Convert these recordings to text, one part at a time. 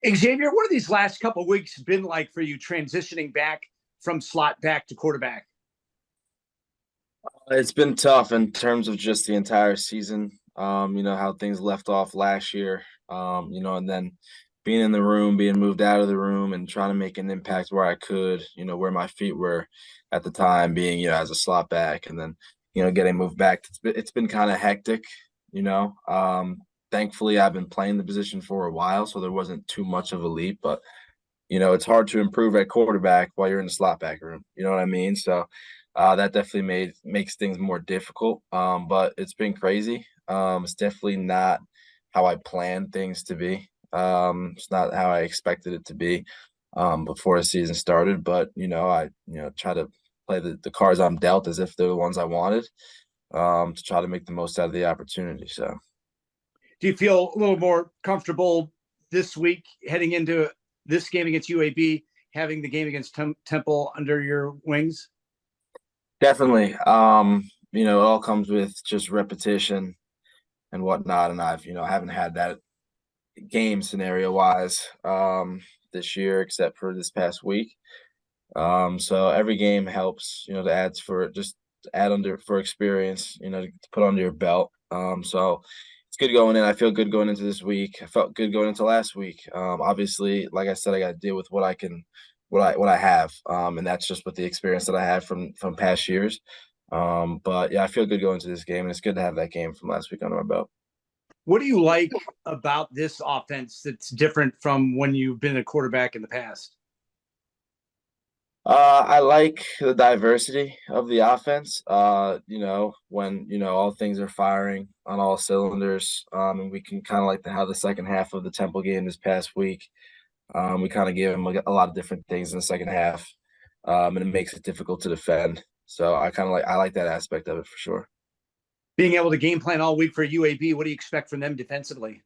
Xavier, what have these last couple of weeks been like for you transitioning back from slot back to quarterback? It's been tough in terms of just the entire season. How things left off last year. And then being in the room, being moved out of the room, and trying to make an impact where I could. Where my feet were at the time, being as a slot back, and then getting moved back. It's been kind of hectic. Thankfully, I've been playing the position for a while, so there wasn't too much of a leap. But it's hard to improve at quarterback while you're in the slot back room. You know what I mean? So that definitely makes things more difficult. But it's been crazy. It's definitely not how I planned things to be. It's not how I expected it to be before the season started. But I try to play the cards I'm dealt as if they're the ones I wanted, to try to make the most out of the opportunity. So, do you feel a little more comfortable this week heading into this game against UAB, having the game against Temple under your wings? Definitely. It all comes with just repetition and whatnot. And I haven't had that game scenario wise this year except for this past week. So every game helps, to add under for experience, to put under your belt. So it's good going in. I feel good going into this week. I felt good going into last week. Obviously, like I said, I got to deal with what I have, and that's just with the experience that I had from past years. But yeah, I feel good going into this game, and it's good to have that game from last week under my belt. What do you like about this offense that's different from when you've been a quarterback in the past? I like the diversity of the offense. When all things are firing on all cylinders, and we can kind of like how the second half of the Temple game this past week. We kind of gave them a lot of different things in the second half, and it makes it difficult to defend. So I like that aspect of it for sure. Being able to game plan all week for UAB, what do you expect from them defensively?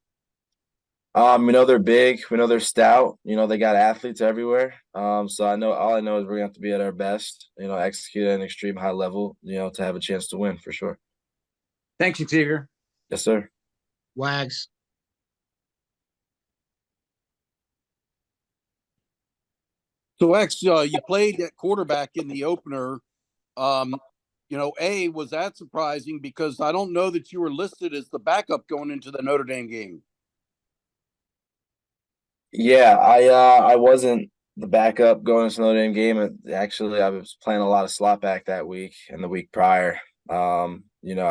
We know they're big. We know they're stout. They got athletes everywhere. So all I know is we're gonna have to be at our best. Execute at an extreme high level. To have a chance to win for sure. Thanks, Xavier. Yes, sir. Wags. So, X, you played at quarterback in the opener. Was that surprising? Because I don't know that you were listed as the backup going into the Notre Dame game. Yeah, I wasn't the backup going into the Notre Dame game. Actually, I was playing a lot of slot back that week and the week prior. I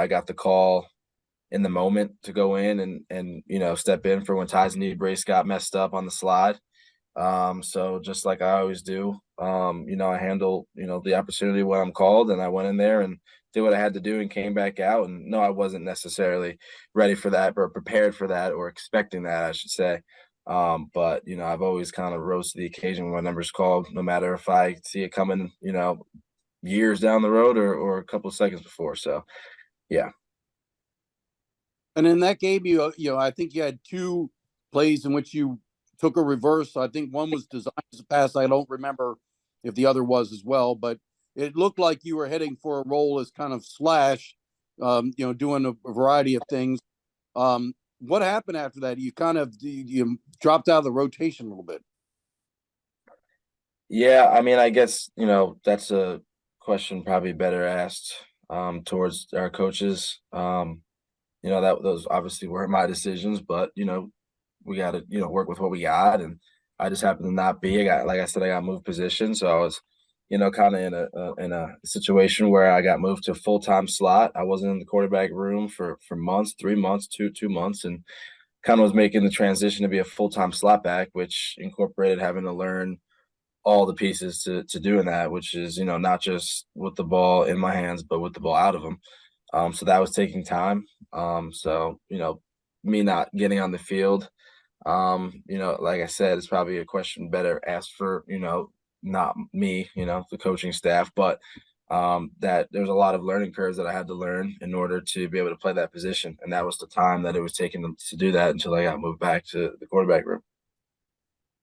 got the call in the moment to go in and step in for when Ty's knee brace got messed up on the slide. So just like I always do, I handle, the opportunity when I'm called, and I went in there and did what I had to do and came back out. And no, I wasn't necessarily ready for that or prepared for that or expecting that, I should say. But I've always kind of rose to the occasion when my number's called, no matter if I see it coming, years down the road or a couple of seconds before. So, yeah. And in that game, I think you had two plays in which you took a reverse. I think one was designed as a pass. I don't remember if the other was as well, but it looked like you were heading for a role as kind of slash, doing a variety of things. What happened after that? You you dropped out of the rotation a little bit. Yeah, I mean, I guess, that's a question probably better asked towards our coaches. Those obviously weren't my decisions, but we got to work with what we got, and I just happened to not be. Like I said, I got moved position, so I was kind of in a situation where I got moved to a full-time slot. I wasn't in the quarterback room for months, 3 months, 2 months, and kind of was making the transition to be a full-time slot back, which incorporated having to learn all the pieces to doing that, which is not just with the ball in my hands, but with the ball out of them. So that was taking time. So me not getting on the field, like I said, it's probably a question better asked for not me, the coaching staff, but that there's a lot of learning curves that I had to learn in order to be able to play that position, and that was the time that it was taking them to do that until I got moved back to the quarterback room.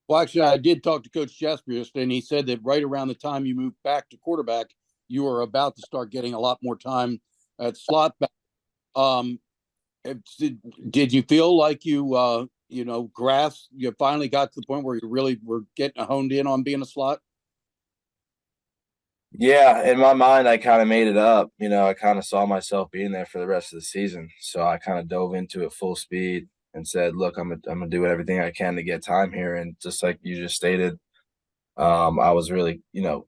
Well, actually, I did talk to Coach Jasper yesterday, and he said that right around the time you moved back to quarterback, you were about to start getting a lot more time at slot back. Did you feel like you grasp, you finally got to the point where you really were getting honed in on being a slot? Yeah, in my mind, I kind of made it up. I kind of saw myself being there for the rest of the season. So I kind of dove into it full speed and said, look, I'm gonna do everything I can to get time here. And just like you just stated, I was really,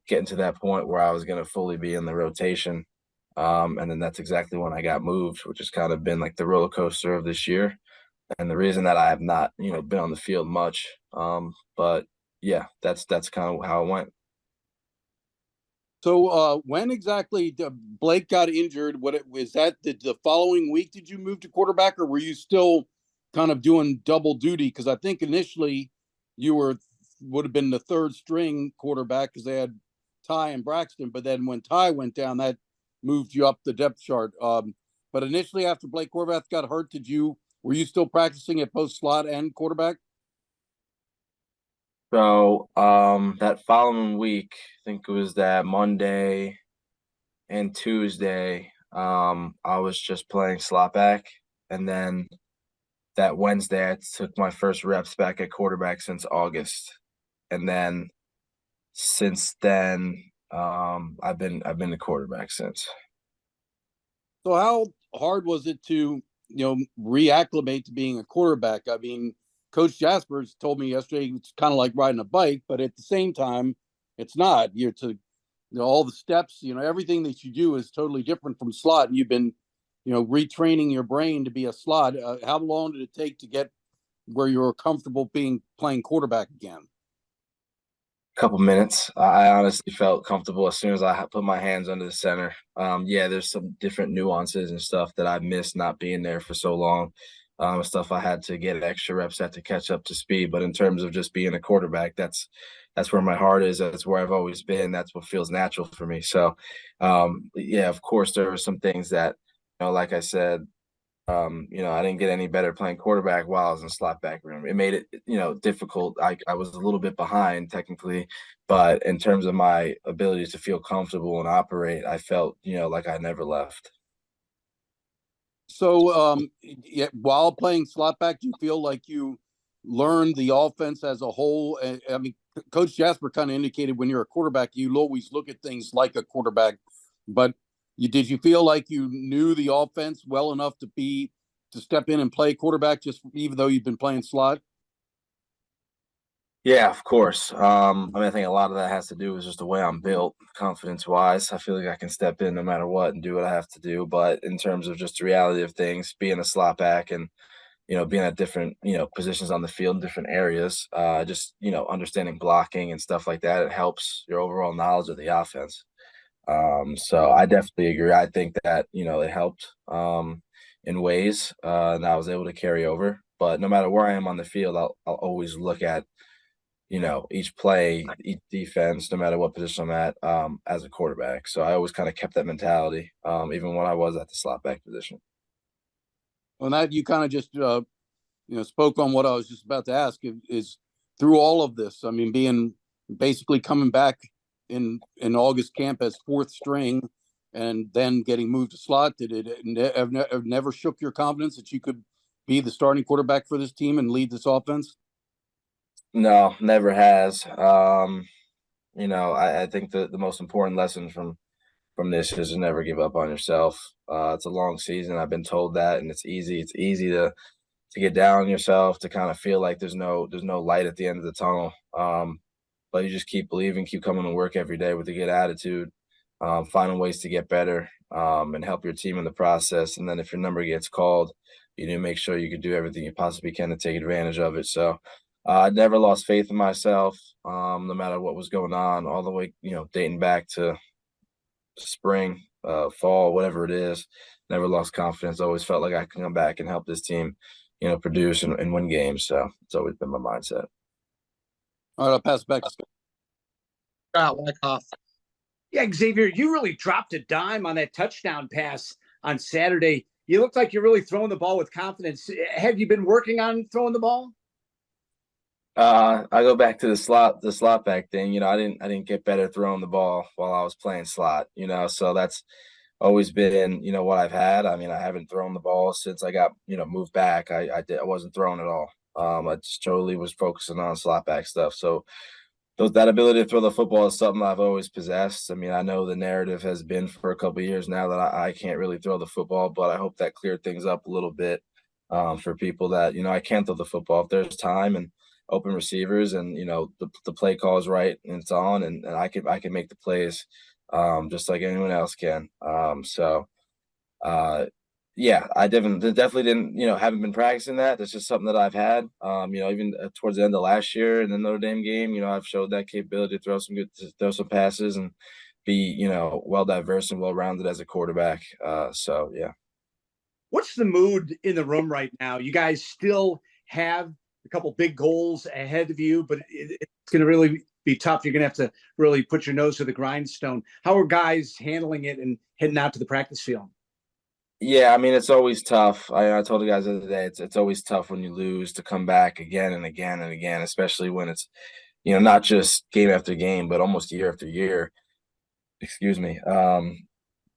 getting to that point where I was going to fully be in the rotation. And then that's exactly when I got moved, which has kind of been like the roller coaster of this year. And the reason that I have not, been on the field much. But yeah, that's kind of how it went. So when exactly Blake got injured? Was that the following week? Did you move to quarterback, or were you still kind of doing double duty? Because I think initially you would have been the third string quarterback because they had Ty and Braxton, but then when Ty went down, that moved you up the depth chart. But initially, after Blake Horvath got hurt, were you still practicing at both slot and quarterback? So that following week, I think it was that Monday and Tuesday, I was just playing slot back. And then that Wednesday, I took my first reps back at quarterback since August. And then since then, I've been a quarterback since. So how hard was it to, reacclimate to being a quarterback? I mean, Coach Jaspers told me yesterday it's kind of like riding a bike, but at the same time, it's not. All the steps, everything that you do is totally different from slot. And you've been, retraining your brain to be a slot. How long did it take to get where you were comfortable playing quarterback again? Couple minutes. I honestly felt comfortable as soon as I put my hands under the center. Yeah, there's some different nuances and stuff that I missed not being there for so long. Stuff I had to get extra reps at to catch up to speed. But in terms of just being a quarterback, that's where my heart is. That's where I've always been. That's what feels natural for me. So, yeah, of course, there were some things that, like I said, I didn't get any better playing quarterback while I was in slot back room. It made it, difficult. I was a little bit behind technically, but in terms of my ability to feel comfortable and operate, I felt, like I never left. So, yeah, while playing slot back, do you feel like you learned the offense as a whole? I mean, Coach Jasper kind of indicated when you're a quarterback, you always look at things like a quarterback. But did you feel like you knew the offense well enough to step in and play quarterback, just even though you've been playing slot? Yeah, of course. I think a lot of that has to do with just the way I'm built, confidence wise. I feel like I can step in no matter what and do what I have to do. But in terms of just the reality of things, being a slot back and being at different, positions on the field in different areas, just, understanding blocking and stuff like that, it helps your overall knowledge of the offense. So I definitely agree. I think that, it helped in ways and I was able to carry over. But no matter where I am on the field, I'll always look at, each play, each defense, no matter what position I'm at, as a quarterback. So I always kind of kept that mentality, even when I was at the slot back position. Well, that you kind of just spoke on what I was just about to ask. Is through all of this, I mean, being basically coming back in August camp as fourth string, and then getting moved to slot, did it have never shook your confidence that you could be the starting quarterback for this team and lead this offense? No, never has. I think the most important lesson from this is to never give up on yourself. It's a long season. I've been told that, and it's easy. It's easy to get down on yourself, to kind of feel like there's no light at the end of the tunnel. But you just keep believing, keep coming to work every day with a good attitude, finding ways to get better, and help your team in the process. And then if your number gets called, you need to make sure you can do everything you possibly can to take advantage of it. So I never lost faith in myself, no matter what was going on, all the way, dating back to spring, fall, whatever it is. Never lost confidence. Always felt like I can come back and help this team, produce and win games. So it's always been my mindset. All right, I'll pass it back to Scott. Wyckoff. Yeah, Xavier, you really dropped a dime on that touchdown pass on Saturday. You looked like you're really throwing the ball with confidence. Have you been working on throwing the ball? I go back to the slot back thing. I didn't get better throwing the ball while I was playing slot. So that's always been what I've had. I mean, I haven't thrown the ball since I got moved back. I wasn't throwing at all. I just totally was focusing on slot back stuff. So that ability to throw the football is something I've always possessed. I mean, I know the narrative has been for a couple of years now that I can't really throw the football, but I hope that cleared things up a little bit for people that, I can throw the football if there's time and open receivers and, the play call is right and it's on and I can make the plays just like anyone else can. Yeah, I definitely didn't, haven't been practicing that. That's just something that I've had. Even towards the end of last year in the Notre Dame game, I've showed that capability to throw some passes and be, well diverse and well rounded as a quarterback. So yeah. What's the mood in the room right now? You guys still have a couple big goals ahead of you, but it's going to really be tough. You're going to have to really put your nose to the grindstone. How are guys handling it and heading out to the practice field? Yeah, I mean, it's always tough. I told the guys the other day, it's always tough when you lose to come back again and again and again, especially when it's, not just game after game, but almost year after year. Excuse me.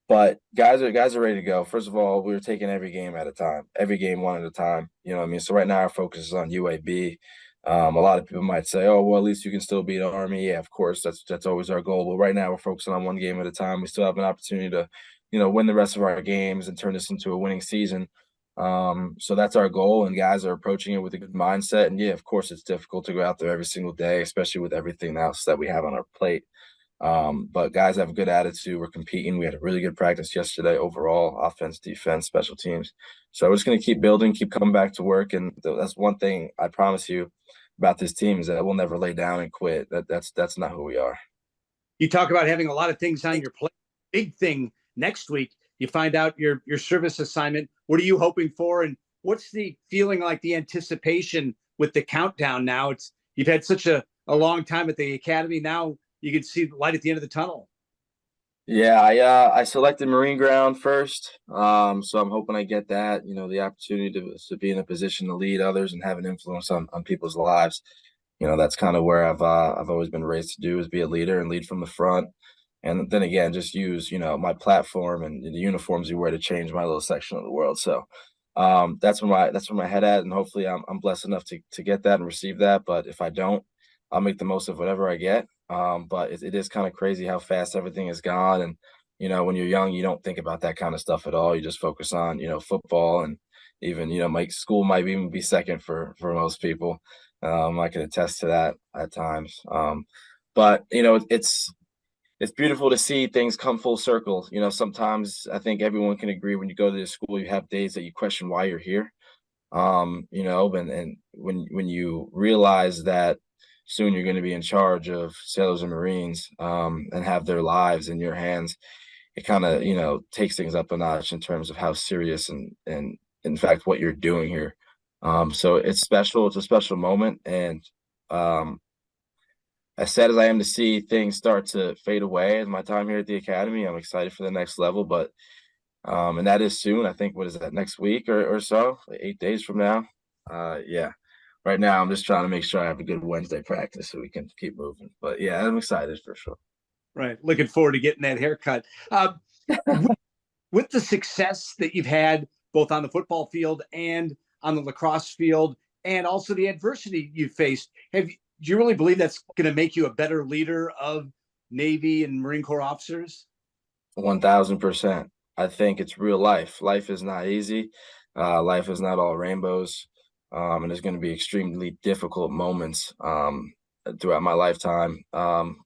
But guys are ready to go. First of all, we were taking every game at a time, every game one at a time. You know what I mean? So right now our focus is on UAB. A lot of people might say, "Oh, well, at least you can still beat Army." Yeah, of course, that's always our goal. But right now we're focusing on one game at a time. We still have an opportunity to, win the rest of our games and turn this into a winning season. So that's our goal, and guys are approaching it with a good mindset. And yeah, of course, it's difficult to go out there every single day, especially with everything else that we have on our plate. But guys have a good attitude. We're competing. We had a really good practice yesterday overall, offense, defense, special teams. So we're just going to keep building, keep coming back to work. And that's one thing I promise you about this team is that we'll never lay down and quit. That's not who we are. You talk about having a lot of things on your plate. Big thing next week, you find out your service assignment. What are you hoping for? And what's the feeling like, the anticipation with the countdown now? You've had such a long time at the academy. Now you can see the light at the end of the tunnel. Yeah, I selected Marine Ground first, so I'm hoping I get that. The opportunity to be in a position to lead others and have an influence on people's lives. That's kind of where I've always been raised to do, is be a leader and lead from the front, and then again just use my platform and the uniforms you wear to change my little section of the world. So that's where my head at, and hopefully I'm blessed enough to get that and receive that. But if I don't, I'll make the most of whatever I get. But it is kind of crazy how fast everything has gone. And, when you're young, you don't think about that kind of stuff at all. You just focus on, football, and even, school might even be second for most people. I can attest to that at times. But, it's beautiful to see things come full circle. Sometimes I think everyone can agree when you go to the school, you have days that you question why you're here. And when you realize that soon you're going to be in charge of sailors and Marines and have their lives in your hands, it kind of, takes things up a notch in terms of how serious and in fact what you're doing here. So it's special. It's a special moment. And as sad as I am to see things start to fade away in my time here at the academy, I'm excited for the next level. But and that is soon. I think, what is that, next week or so, like 8 days from now? Yeah. Right now, I'm just trying to make sure I have a good Wednesday practice so we can keep moving. But yeah, I'm excited for sure. Right. Looking forward to getting that haircut. With the success that you've had both on the football field and on the lacrosse field, and also the adversity you faced, do you really believe that's going to make you a better leader of Navy and Marine Corps officers? 1000%. I think it's real life. Life is not easy. Life is not all rainbows. And there's going to be extremely difficult moments throughout my lifetime,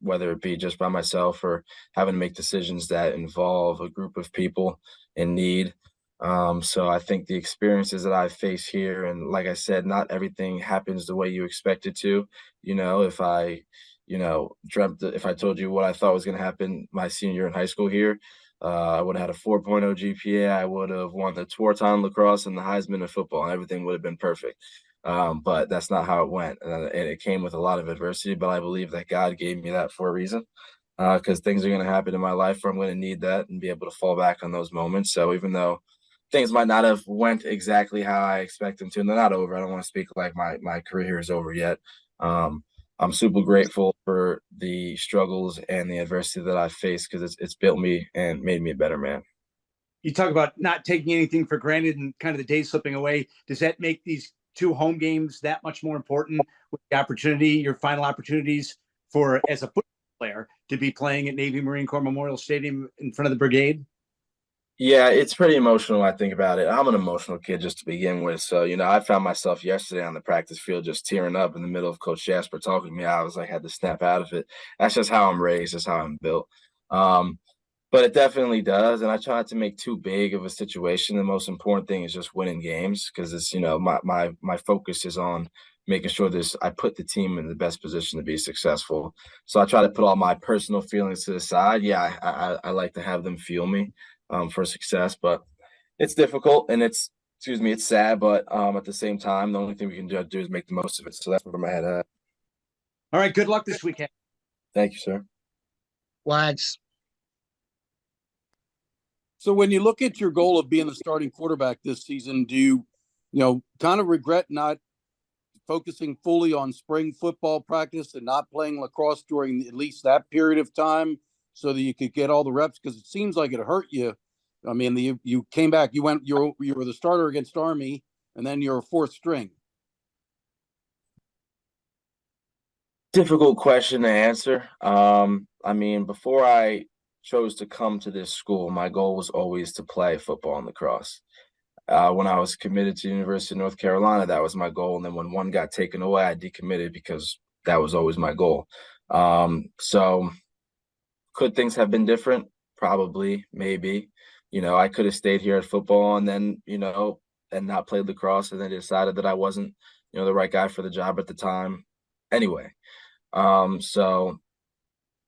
whether it be just by myself or having to make decisions that involve a group of people in need. So I think the experiences that I face here, and like I said, not everything happens the way you expect it to. If I, if I told you what I thought was going to happen my senior year in high school here, I would have had a 4.0 GPA. I would have won the Twarton lacrosse and the Heisman of football, and everything would have been perfect. But that's not how it went. And it came with a lot of adversity, but I believe that God gave me that for a reason, because things are going to happen in my life where I'm going to need that and be able to fall back on those moments. So even though things might not have went exactly how I expect them to, and they're not over, I don't want to speak like my career here is over yet. I'm super grateful for the struggles and the adversity that I've faced, because it's built me and made me a better man. You talk about not taking anything for granted and kind of the days slipping away. Does that make these 2 home games that much more important with the opportunity, your final opportunities for as a football player to be playing at Navy Marine Corps Memorial Stadium in front of the brigade? Yeah, it's pretty emotional when I think about it. I'm an emotional kid just to begin with. So, I found myself yesterday on the practice field just tearing up in the middle of Coach Jasper talking to me. I was like, had to snap out of it. That's just how I'm raised. That's how I'm built. Um, but it definitely does. And I try not to make too big of a situation. The most important thing is just winning games because it's, my focus is on making sure I put the team in the best position to be successful. So I try to put all my personal feelings to the side. Yeah, I like to have them feel me for success, but it's difficult and it's sad, but at the same time, the only thing we can do is make the most of it. So that's where my head at. All right. Good luck this weekend. Thank you, sir. Wags. So when you look at your goal of being the starting quarterback this season, do you kind of regret not focusing fully on spring football practice and not playing lacrosse during at least that period of time so that you could get all the reps? Because it seems like it hurt you. I mean, you came back, you were the starter against Army, and then you're a 4th string. Difficult question to answer. I mean, before I chose to come to this school, my goal was always to play football and lacrosse. When I was committed to the University of North Carolina, that was my goal. And then when one got taken away, I decommitted because that was always my goal. So could things have been different? Probably, maybe. I could have stayed here at football and then, and not played lacrosse and then decided that I wasn't, the right guy for the job at the time. Anyway, so,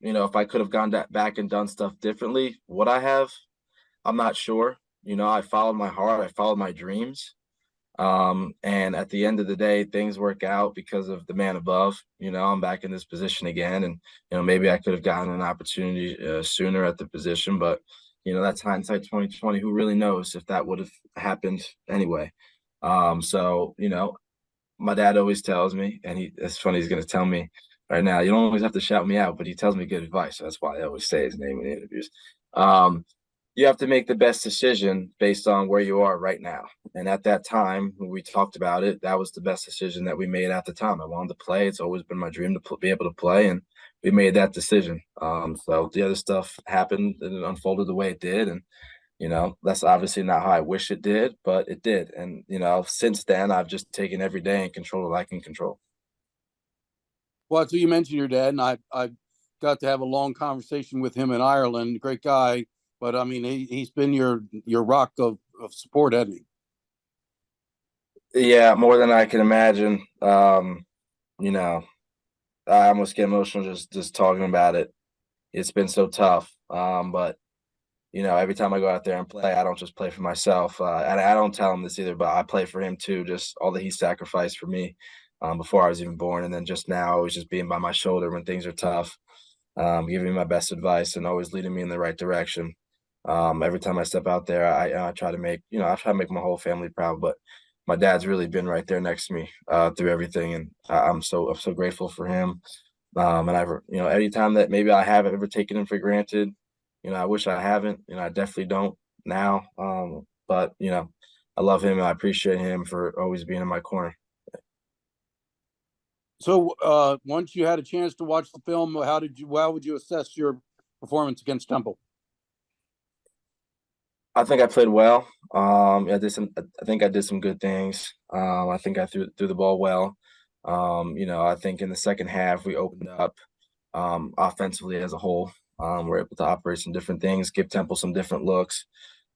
if I could have gone back and done stuff differently, would I have? I'm not sure. I followed my heart. I followed my dreams. And at the end of the day, things work out because of the man above. I'm back in this position again. And, maybe I could have gotten an opportunity sooner at the position. But, that's hindsight 2020. Who really knows if that would have happened anyway? So, my dad always tells me, and it's funny, he's going to tell me right now, you don't always have to shout me out, but he tells me good advice. So that's why I always say his name in the interviews. You have to make the best decision based on where you are right now. And at that time, when we talked about it, that was the best decision that we made at the time. I wanted to play. It's always been my dream to be able to play, and we made that decision. So the other stuff happened and it unfolded the way it did. And, that's obviously not how I wish it did, but it did. And, since then, I've just taken every day and control what I can control. Well, so you mentioned your dad, and I got to have a long conversation with him in Ireland. Great guy. But I mean, he's been your rock of support, hasn't he? Yeah, more than I can imagine. I almost get emotional just talking about it. It's been so tough. But every time I go out there and play, I don't just play for myself. And I don't tell him this either, but I play for him too. Just all that he sacrificed for me before I was even born, and then just now, always just being by my shoulder when things are tough, giving me my best advice and always leading me in the right direction. Every time I step out there, I try to make my whole family proud, but my dad's really been right there next to me through everything. And I'm so grateful for him. And any time that maybe I haven't ever taken him for granted, I wish I haven't, I definitely don't now. But I love him and I appreciate him for always being in my corner. So once you had a chance to watch the film, how would you assess your performance against Temple? I think I played well. I think I did some good things. I think I threw the ball well. I think in the second half we opened up offensively as a whole. We're able to operate some different things, give Temple some different looks.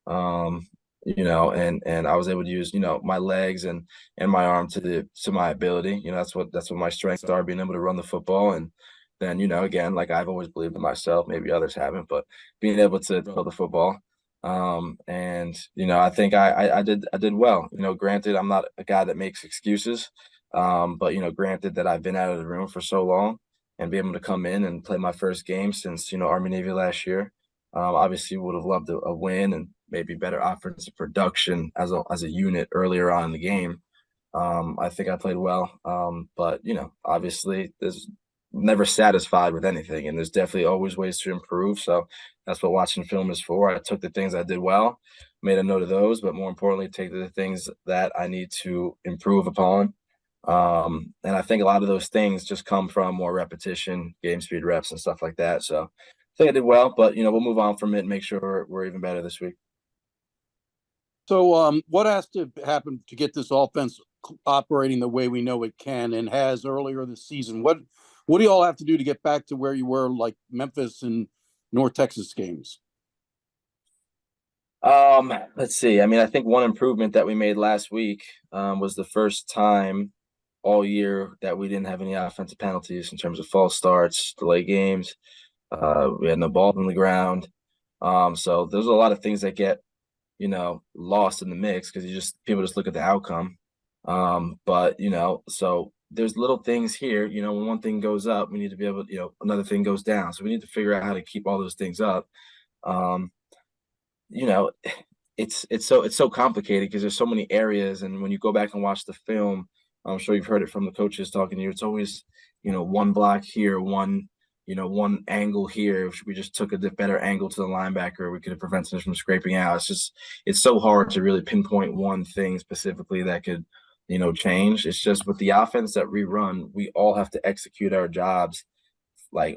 And I was able to use my legs and my arm to my ability. That's what my strengths are, being able to run the football. And then again, like I've always believed in myself, maybe others haven't, but being able to throw the football. I think I did well. Granted, I'm not a guy that makes excuses, but granted that I've been out of the room for so long and be able to come in and play my first game since Army Navy last year. Obviously would have loved a win and maybe better offensive production as a unit earlier on in the game. I think I played well, but obviously there's never satisfied with anything, and there's definitely always ways to improve. So that's what watching film is for. I took the things I did well, made a note of those, but more importantly, take the things that I need to improve upon. And I think a lot of those things just come from more repetition, game speed reps, and stuff like that. So I think I did well, but we'll move on from it and make sure we're even better this week. So, what has to happen to get this offense operating the way we know it can and has earlier this season? What do you all have to do to get back to where you were, like Memphis and North Texas games? Let's see. I mean, I think one improvement that we made last week was the first time all year that we didn't have any offensive penalties in terms of false starts, delay games. We had no ball on the ground. So there's a lot of things that get lost in the mix because people just look at the outcome. But so there's little things here. When one thing goes up, we need to be able to, another thing goes down. So we need to figure out how to keep all those things up. It's so complicated because there's so many areas, and when you go back and watch the film, I'm sure you've heard it from the coaches talking to you. It's always one block here, one angle here. If we just took a better angle to the linebacker, we could have prevented us from scraping out. It's so hard to really pinpoint one thing specifically that could change. It's just with the offense that we run, we all have to execute our jobs like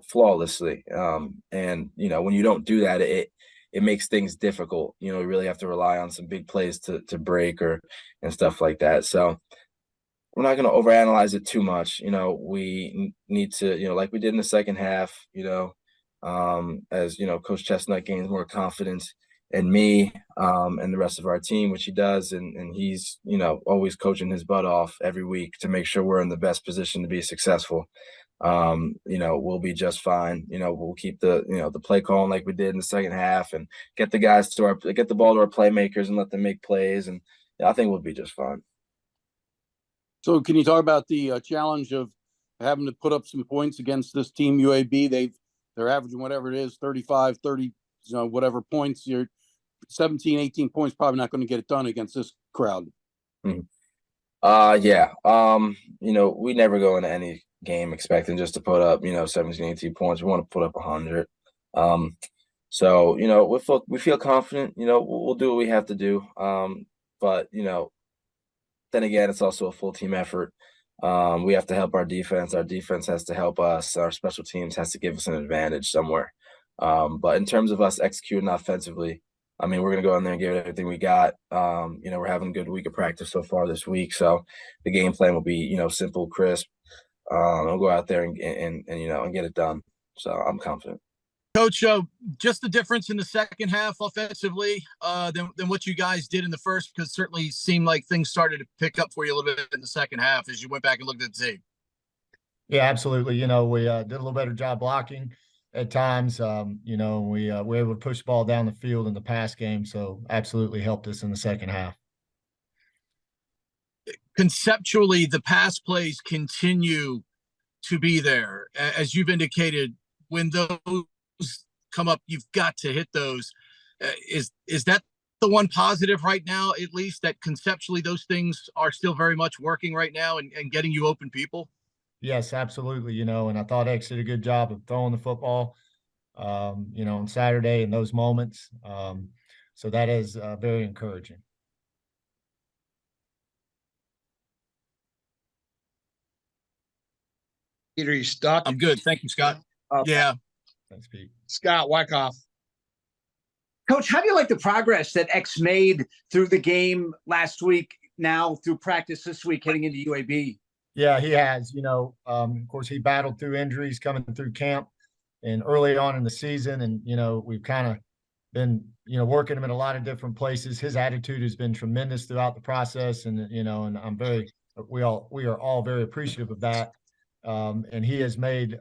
flawlessly. And when you don't do that, it makes things difficult. You really have to rely on some big plays to break and stuff like that. So we're not going to overanalyze it too much. We need to, like we did in the second half, as Coach Chesnut gains more confidence in me and the rest of our team, which he does, and he's always coaching his butt off every week to make sure we're in the best position to be successful. We'll be just fine. We'll keep the play calling like we did in the second half and get the ball to our playmakers and let them make plays. And I think we'll be just fine. So can you talk about the challenge of having to put up some points against this team, UAB? They're averaging whatever it is, 35, 30, whatever points. You're 17, 18 points, probably not going to get it done against this crowd. Yeah. We never go into any game expecting just to put up 17, 18 points. We want to put up 100. So we feel confident. We'll do what we have to do. But then again, it's also a full team effort. We have to help our defense. Our defense has to help us. Our special teams has to give us an advantage somewhere. But in terms of us executing offensively, I mean, we're going to go in there and give it everything we got. We're having a good week of practice so far this week. So the game plan will be, simple, crisp. We'll go out there and get it done. So I'm confident. Coach, just the difference in the second half offensively than what you guys did in the first, because it certainly seemed like things started to pick up for you a little bit in the second half as you went back and looked at the tape. Yeah, absolutely. We did a little better job blocking at times. We were able to push the ball down the field in the pass game, so absolutely helped us in the second half. Conceptually, the pass plays continue to be there. As you've indicated, when those come up, you've got to hit those. Is that the one positive right now, at least, that conceptually those things are still very much working right now and getting you open people? Yes, absolutely. And I thought X did a good job of throwing the football, on Saturday in those moments. So that is very encouraging. Peter, you stuck? I'm good. Thank you, Scott. Yeah. Thanks, Pete. Scott Wyckoff. Coach, how do you like the progress that X made through the game last week, now through practice this week, heading into UAB? Yeah, he has. Of course, he battled through injuries coming through camp and early on in the season. And, we've kind of been, working him in a lot of different places. His attitude has been tremendous throughout the process. And, and we are all very appreciative of that. And he has made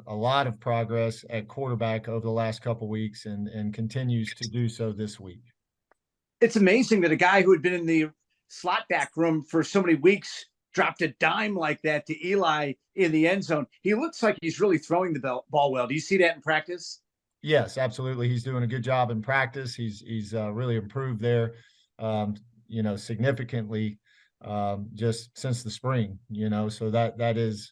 a lot of progress at quarterback over the last couple of weeks and continues to do so this week. It's amazing that a guy who had been in the slot back room for so many weeks dropped a dime like that to Eli in the end zone. He looks like he's really throwing the ball well. Do you see that in practice? Yes, absolutely. He's doing a good job in practice. He's really improved there, significantly just since the spring, so that is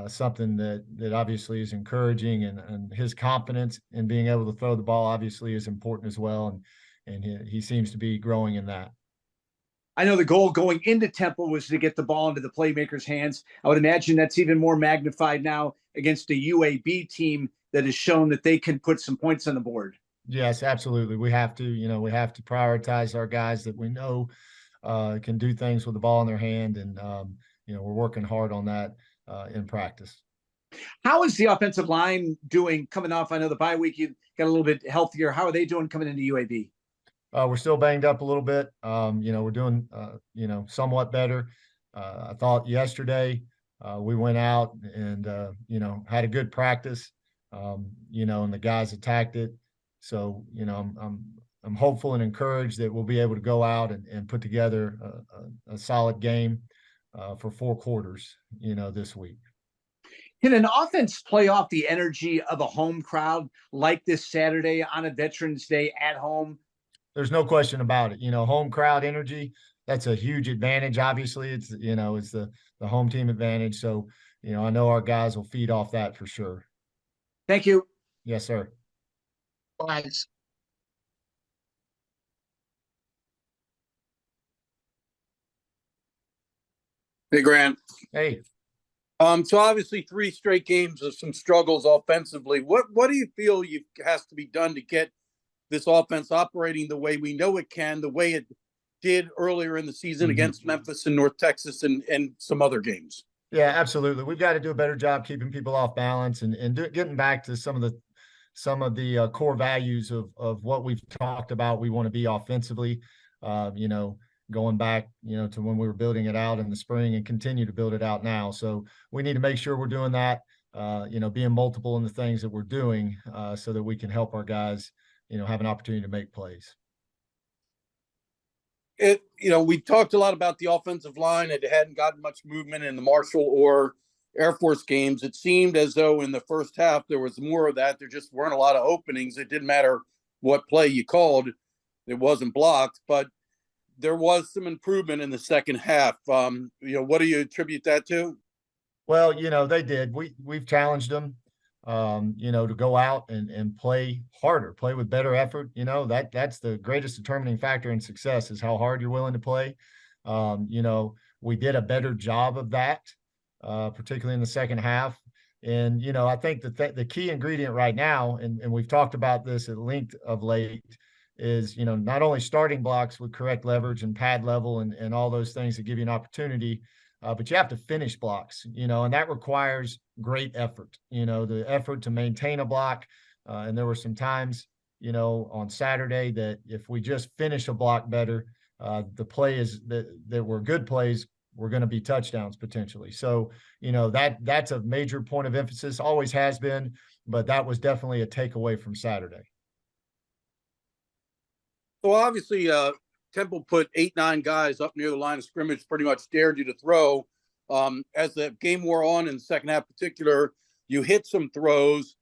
something that obviously is encouraging, and his confidence in being able to throw the ball obviously is important as well. And, and he seems to be growing in that. I know the goal going into Temple was to get the ball into the playmakers' hands. I would imagine that's even more magnified now against a UAB team that has shown that they can put some points on the board. Yes, absolutely. We have to prioritize our guys that we know can do things with the ball in their hand, and we're working hard on that in practice. How is the offensive line doing coming off? I know the bye week, you got a little bit healthier. How are they doing coming into UAB? We're still banged up a little bit. We're doing, somewhat better. I thought yesterday we went out and, had a good practice, and the guys attacked it. So, I'm hopeful and encouraged that we'll be able to go out and put together a solid game for 4 quarters, this week. Can an offense play off the energy of a home crowd like this Saturday on a Veterans Day at home? There's no question about it. Home crowd energy, that's a huge advantage. Obviously, it's the home team advantage. So, I know our guys will feed off that for sure. Thank you. Yes, sir. Flags. Hey, Grant. Hey, So obviously 3 straight games of some struggles offensively. What do you feel has to be done to get this offense operating the way we know it can, the way it did earlier in the season against Memphis and North Texas and some other games? yeah, absolutely. We've got to do a better job keeping people off balance and getting back to some of the core values of what we've talked about. We want to be offensively, going back, to when we were building it out in the spring and continue to build it out now. So we need to make sure we're doing that, being multiple in the things that we're doing, so that we can help our guys, have an opportunity to make plays. We talked a lot about the offensive line. It hadn't gotten much movement in the Marshall or Air Force games. It seemed as though in the first half there was more of that. There just weren't a lot of openings. It didn't matter what play you called. It wasn't blocked, but there was some improvement in the second half. What do you attribute that to? Well, they did. We've challenged them, to go out and play harder, play with better effort. That's the greatest determining factor in success is how hard you're willing to play. We did a better job of that, particularly in the second half. And, I think that the key ingredient right now, and we've talked about this at length of late, is, not only starting blocks with correct leverage and pad level and all those things that give you an opportunity, but you have to finish blocks, and that requires great effort, the effort to maintain a block. And there were some times, on Saturday that if we just finish a block better, the plays that were good plays were going to be touchdowns potentially. So, that's a major point of emphasis, always has been, but that was definitely a takeaway from Saturday. So obviously, Temple put 8-9 guys up near the line of scrimmage, pretty much dared you to throw. As the game wore on in the second half, particular, you hit some throws.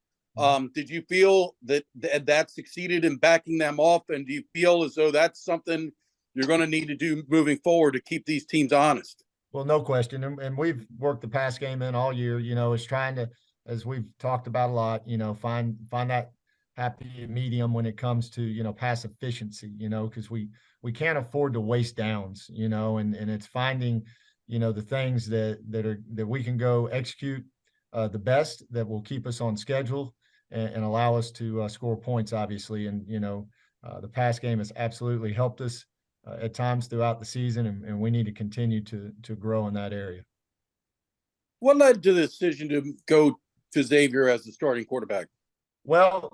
Did you feel that succeeded in backing them off? And do you feel as though that's something you're going to need to do moving forward to keep these teams honest? Well, no question. And we've worked the pass game in all year, is trying to, as we've talked about a lot, find that happy medium when it comes to, pass efficiency, because we can't afford to waste downs, and it's finding, the things that we can go execute the best that will keep us on schedule and allow us to score points, obviously. And, the pass game has absolutely helped us at times throughout the season, and we need to continue to grow in that area. What led to the decision to go to Xavier as the starting quarterback? Well,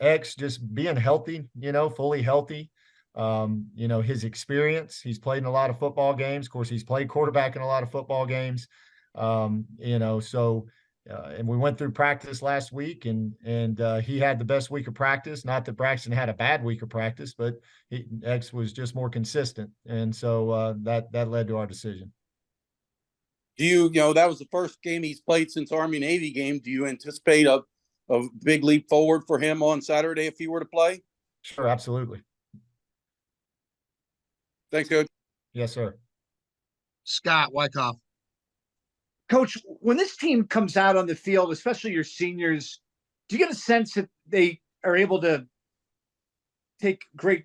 X just being healthy, fully healthy. His experience, he's played in a lot of football games. Of course, he's played quarterback in a lot of football games. And we went through practice last week and he had the best week of practice. Not that Braxton had a bad week of practice, but X was just more consistent. And so that led to our decision. That was the first game he's played since Army-Navy game. Do you anticipate a big leap forward for him on Saturday if he were to play? Sure, absolutely. Thanks, Coach. Yes, sir. Scott Wyckoff. Coach, when this team comes out on the field, especially your seniors, do you get a sense that they are able to take great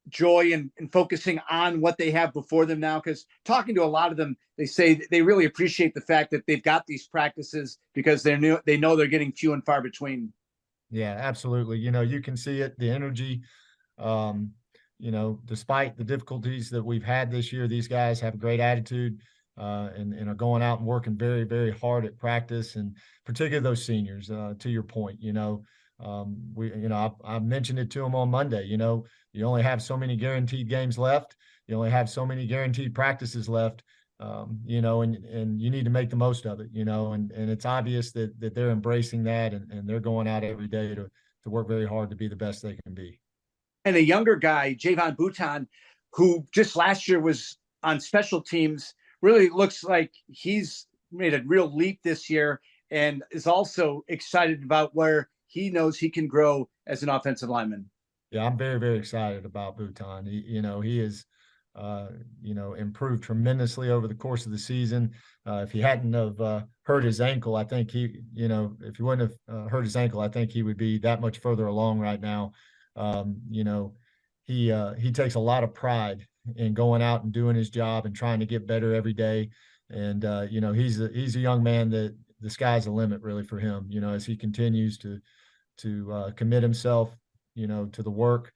joy in focusing on what they have before them now? Because talking to a lot of them, they say they really appreciate the fact that they've got these practices because they know they're getting few and far between. Yeah, absolutely. You can see it, the energy. Despite the difficulties that we've had this year, these guys have a great attitude and are going out and working very, very hard at practice, and particularly those seniors. To your point, I mentioned it to them on Monday. You only have so many guaranteed games left. You only have so many guaranteed practices left. And you need to make the most of it. And it's obvious that they're embracing that, and they're going out every day to work very hard to be the best they can be. And a younger guy, Javon Bouton, who just last year was on special teams, really looks like he's made a real leap this year and is also excited about where he knows he can grow as an offensive lineman. Yeah, I'm very, very excited about Bouton. He is, improved tremendously over the course of the season. If he hadn't have hurt his ankle, I think if he wouldn't have hurt his ankle, I think he would be that much further along right now. He takes a lot of pride in going out and doing his job and trying to get better every day. And he's a young man that the sky's the limit really for him. As he continues to commit himself, to the work,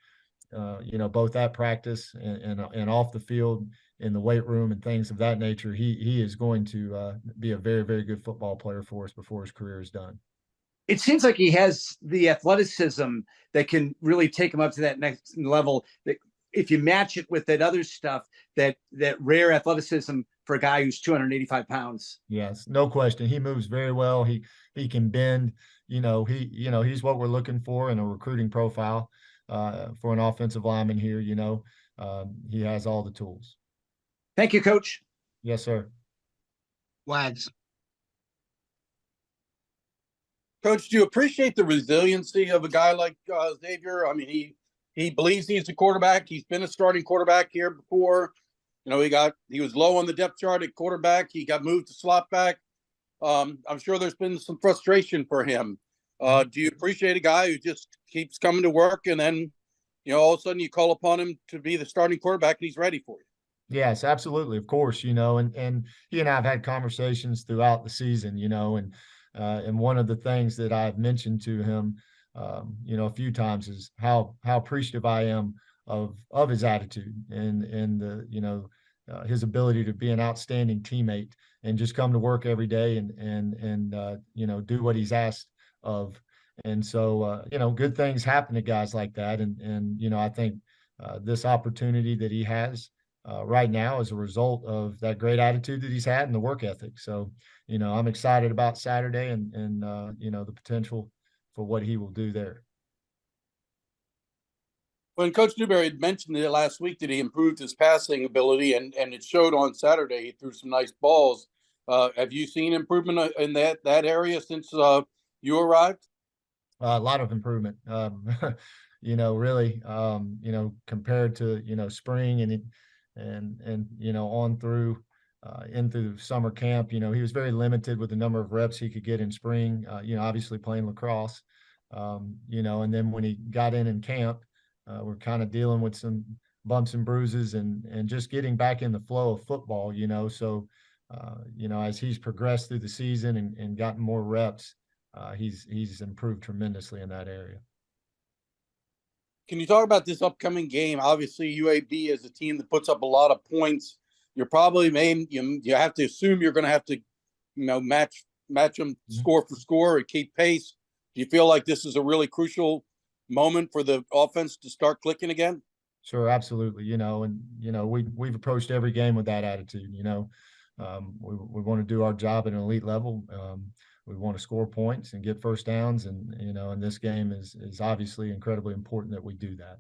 both at practice and off the field in the weight room and things of that nature. He is going to be a very, very good football player for us before his career is done. It seems like he has the athleticism that can really take him up to that next level. That if you match it with that other stuff, that rare athleticism for a guy who's 285 pounds. Yes, no question. He moves very well. He can bend. He's what we're looking for in a recruiting profile for an offensive lineman here. He has all the tools. Thank you, Coach. Yes, sir. Wags. Coach, do you appreciate the resiliency of a guy like Xavier? I mean, he believes he's a quarterback. He's been a starting quarterback here before. He was low on the depth chart at quarterback. He got moved to slot back. I'm sure there's been some frustration for him. Do you appreciate a guy who just keeps coming to work, and then, all of a sudden you call upon him to be the starting quarterback and he's ready for you? Yes, absolutely. Of course, and he and I have had conversations throughout the season, and one of the things that I've mentioned to him, a few times is how appreciative I am of his attitude and the, his ability to be an outstanding teammate and just come to work every day and do what he's asked of. And so, good things happen to guys like that. And I think this opportunity that he has right now is a result of that great attitude that he's had and the work ethic. So, I'm excited about Saturday and the potential for what he will do there. When Coach Newberry had mentioned it last week that he improved his passing ability, and it showed on Saturday. He threw some nice balls. Have you seen improvement in that area since you arrived? A lot of improvement, really, compared to, spring and on through into summer camp. He was very limited with the number of reps he could get in spring, obviously playing lacrosse, and then when he got in camp, we're kind of dealing with some bumps and bruises and just getting back in the flow of football, so, as he's progressed through the season and gotten more reps, he's improved tremendously in that area. Can you talk about this upcoming game? Obviously, UAB is a team that puts up a lot of points. You're probably you have to assume you're going to have to, match them score for score or keep pace. Do you feel like this is a really crucial moment for the offense to start clicking again? Sure, absolutely. We've approached every game with that attitude. We want to do our job at an elite level. We want to score points and get first downs, and this game is obviously incredibly important that we do that.